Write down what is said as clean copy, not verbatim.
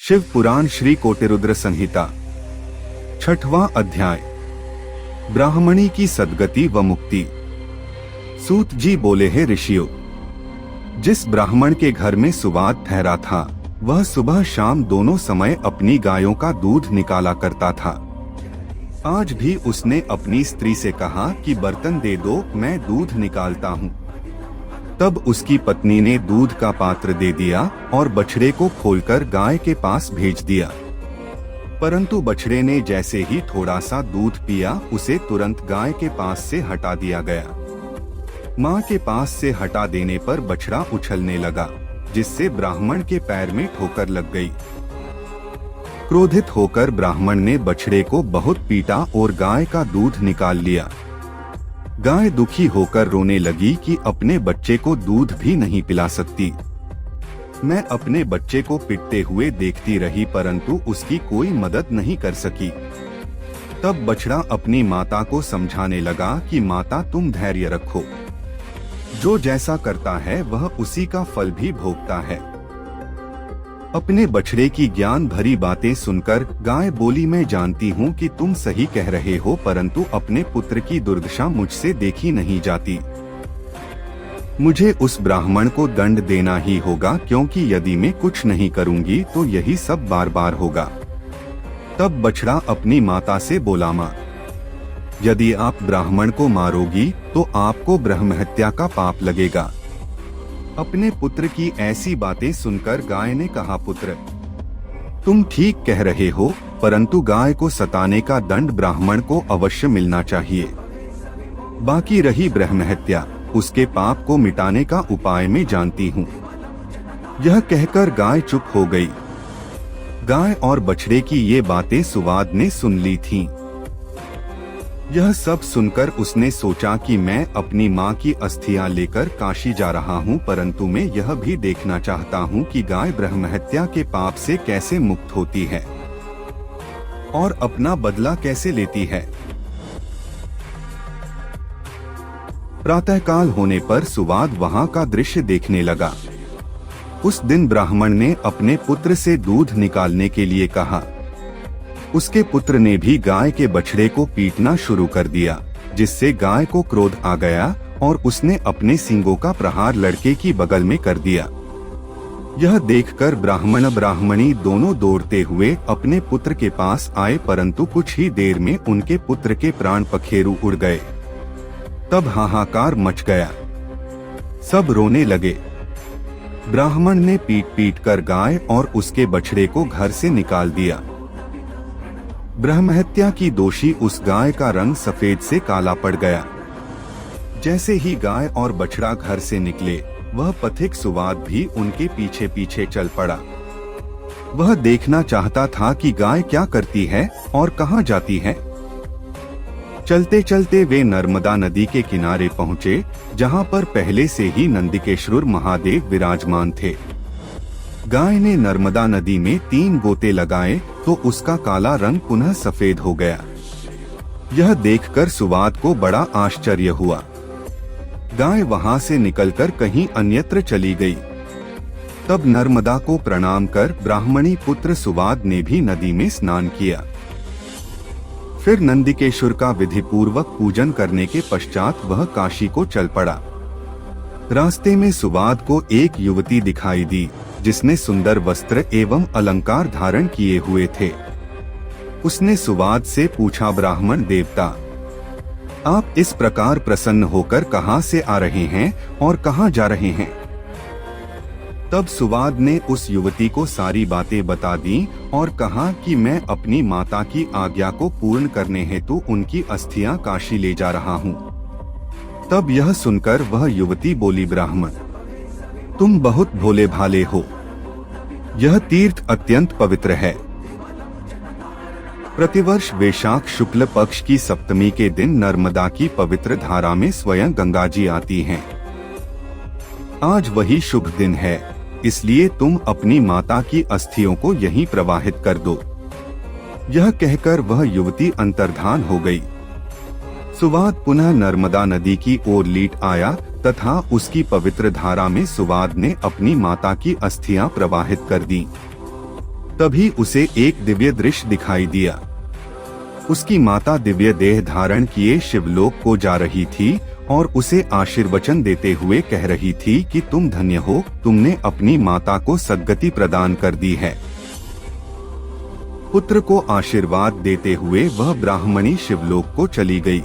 शिव पुराण श्री कोटिरुद्र संहिता 6वां अध्याय। ब्राह्मणी की सद्गति व मुक्ति। सूत जी बोले, हे ऋषियों, जिस ब्राह्मण के घर में सुवाद ठहरा था वह सुबह शाम दोनों समय अपनी गायों का दूध निकाला करता था। आज भी उसने अपनी स्त्री से कहा कि बर्तन दे दो, मैं दूध निकालता हूँ। तब उसकी पत्नी ने दूध का पात्र दे दिया और बछड़े को खोलकर गाय के पास भेज दिया। परंतु बछड़े ने जैसे ही थोड़ा सा दूध पिया उसे तुरंत गाय के पास से हटा दिया गया। माँ के पास से हटा देने पर बछड़ा उछलने लगा, जिससे ब्राह्मण के पैर में ठोकर लग गई। क्रोधित होकर ब्राह्मण ने बछड़े को बहुत पीटा और गाय का दूध निकाल लिया। गाय दुखी होकर रोने लगी कि अपने बच्चे को दूध भी नहीं पिला सकती। मैं अपने बच्चे को पिटते हुए देखती रही परंतु उसकी कोई मदद नहीं कर सकी। तब बछड़ा अपनी माता को समझाने लगा कि माता, तुम धैर्य रखो, जो जैसा करता है वह उसी का फल भी भोगता है। अपने बछड़े की ज्ञान भरी बातें सुनकर गाय बोली, मैं जानती हूँ कि तुम सही कह रहे हो, परंतु अपने पुत्र की दुर्दशा मुझसे देखी नहीं जाती। मुझे उस ब्राह्मण को दंड देना ही होगा, क्योंकि यदि मैं कुछ नहीं करूँगी तो यही सब बार बार होगा। तब बछड़ा अपनी माता से बोला, माँ, यदि आप ब्राह्मण को मारोगी तो आपको ब्रह्महत्या का पाप लगेगा। अपने पुत्र की ऐसी बातें सुनकर गाय ने कहा, पुत्र, तुम ठीक कह रहे हो, परंतु गाय को सताने का दंड ब्राह्मण को अवश्य मिलना चाहिए। बाकी रही ब्रह्महत्या, उसके पाप को मिटाने का उपाय मैं जानती हूँ। यह कहकर गाय चुप हो गई। गाय और बछड़े की ये बातें सुवाद ने सुन ली थीं। यह सब सुनकर उसने सोचा कि मैं अपनी माँ की अस्थियां लेकर काशी जा रहा हूँ, परंतु मैं यह भी देखना चाहता हूँ कि गाय ब्रह्महत्या के पाप से कैसे मुक्त होती है और अपना बदला कैसे लेती है। प्रातःकाल होने पर सुवाद वहाँ का दृश्य देखने लगा। उस दिन ब्राह्मण ने अपने पुत्र से दूध निकालने के लिए कहा। उसके पुत्र ने भी गाय के बछड़े को पीटना शुरू कर दिया, जिससे गाय को क्रोध आ गया और उसने अपने सींगों का प्रहार लड़के की बगल में कर दिया। यह देखकर ब्राह्मण ब्राह्मणी दोनों दौड़ते हुए अपने पुत्र के पास आए, परंतु कुछ ही देर में उनके पुत्र के प्राण पखेरु उड़ गए। तब हाहाकार मच गया, सब रोने लगे। ब्राह्मण ने पीट पीट कर गाय और उसके बछड़े को घर से निकाल दिया। ब्रह्महत्या की दोषी उस गाय का रंग सफेद से काला पड़ गया। जैसे ही गाय और बछड़ा घर से निकले, वह पथिक सुवाद भी उनके पीछे पीछे चल पड़ा। वह देखना चाहता था कि गाय क्या करती है और कहां जाती है। चलते चलते वे नर्मदा नदी के किनारे पहुंचे, जहां पर पहले से ही नंदिकेश्वर महादेव विराजमान थे। गाय ने नर्मदा नदी में 3 गोते लगाए तो उसका काला रंग पुनः सफेद हो गया। यह देखकर सुवाद को बड़ा आश्चर्य हुआ। गाय वहां से निकलकर कहीं अन्यत्र चली गई। तब नर्मदा को प्रणाम कर ब्राह्मणी पुत्र सुवाद ने भी नदी में स्नान किया। फिर नंदिकेश्वर का विधिपूर्वक पूजन करने के पश्चात वह काशी को चल पड़ा। रास्ते में सुवाद को एक युवती दिखाई दी, जिसने सुंदर वस्त्र एवं अलंकार धारण किए हुए थे। उसने सुवाद से पूछा, ब्राह्मण देवता, आप इस प्रकार प्रसन्न होकर कहां से आ रहे हैं और कहां जा रहे हैं? तब सुवाद ने उस युवती को सारी बातें बता दी और कहा कि मैं अपनी माता की आज्ञा को पूर्ण करने हेतु उनकी अस्थियां काशी ले जा रहा हूँ। तब यह सुनकर वह युवती बोली, ब्राह्मण, तुम बहुत भोले भाले हो। यह तीर्थ अत्यंत पवित्र है। प्रतिवर्ष वैशाख शुक्ल पक्ष की सप्तमी के दिन नर्मदा की पवित्र धारा में स्वयं गंगा जी आती हैं। आज वही शुभ दिन है, इसलिए तुम अपनी माता की अस्थियों को यहीं प्रवाहित कर दो। यह कहकर वह युवती अंतर्धान हो गई। सुवाद पुनः नर्मदा नदी की ओर लीट आया तथा उसकी पवित्र धारा में सुवाद ने अपनी माता की अस्थियां प्रवाहित कर दी। तभी उसे एक दिव्य दृश्य दिखाई दिया। उसकी माता दिव्य देह धारण किए शिवलोक को जा रही थी और उसे आशीर्वचन देते हुए कह रही थी कि तुम धन्य हो, तुमने अपनी माता को सद्गति प्रदान कर दी है। पुत्र को आशीर्वाद देते हुए वह ब्राह्मणी शिवलोक को चली गई।